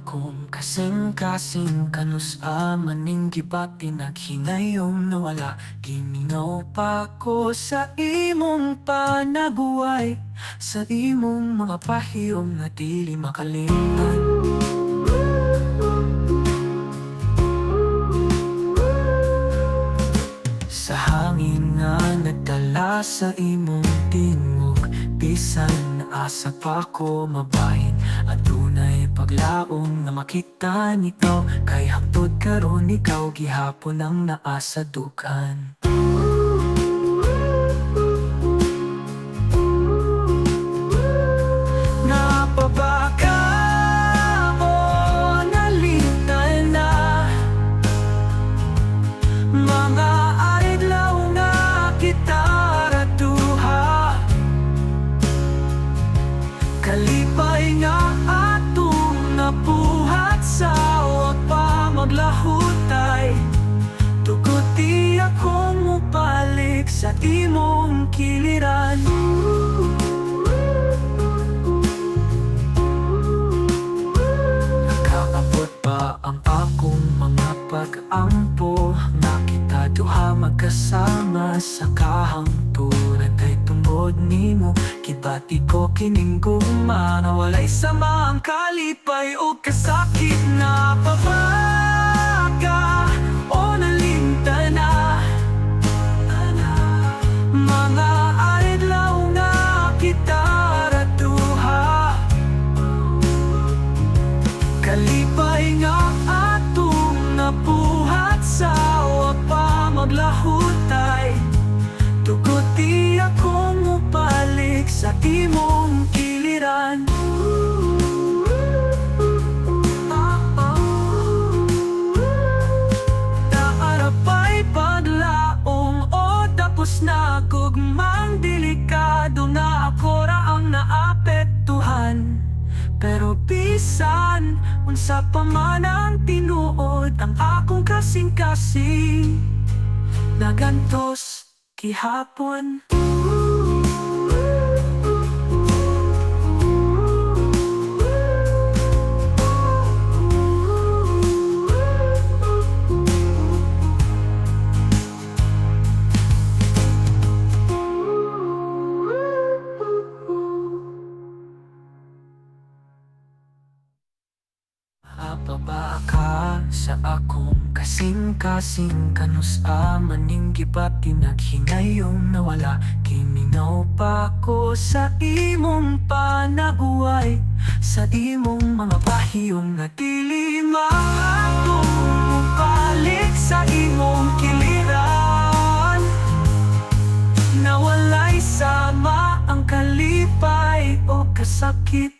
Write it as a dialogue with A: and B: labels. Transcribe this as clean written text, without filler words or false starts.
A: akong kasing-kasing kanus maning gibat pinaghinayong nawala. Giminaw pa ko sa imong panabuhay, sa imong mga pahiyom nga dili makalimtan. Sa hangin nga nagdala sa imong tingog, bisan asa pa ko mabahin. Adunay paglaong na makita nikaw, kay hangtod karon ikaw gihapon ang naasa dukan. Napabaka mo nalingnan na mga adlaw nga kita raduha, kalipay nga atong nabuhat sa wag pa maglahutay. Tuguti akong mupalik sa imong kiliran. Nakaabot ba ang akong mga pag-ampo, na kita duha magkasama sa kahangturan. Kay tungod nimo kibati ko kining guma, na walay sama ang kalipay o kasakit. Na pabaga o nalimtan na mga adlaw nga kita raduha, kalipay nga atong nabuhat sa wag pa maglahutay. Tuguti akong mupalik sa imong kiliran. Naarapay paglaong o tapos na gugmang delikado, na ako ra ang naapektuhan. Pero bisan unsa pa man ang tinuod, ang akong kasing-kasing nagantos gihapon. Apaba ka sa akong kasing-kasing kanus maning gibat pinaghinayong nawala. Giminaw pa ko sa imong panabuhay, sa imong mga pahiyom nga dili maatong balik sa imong kiliran. Na walay sama ang kalipay o kasakit.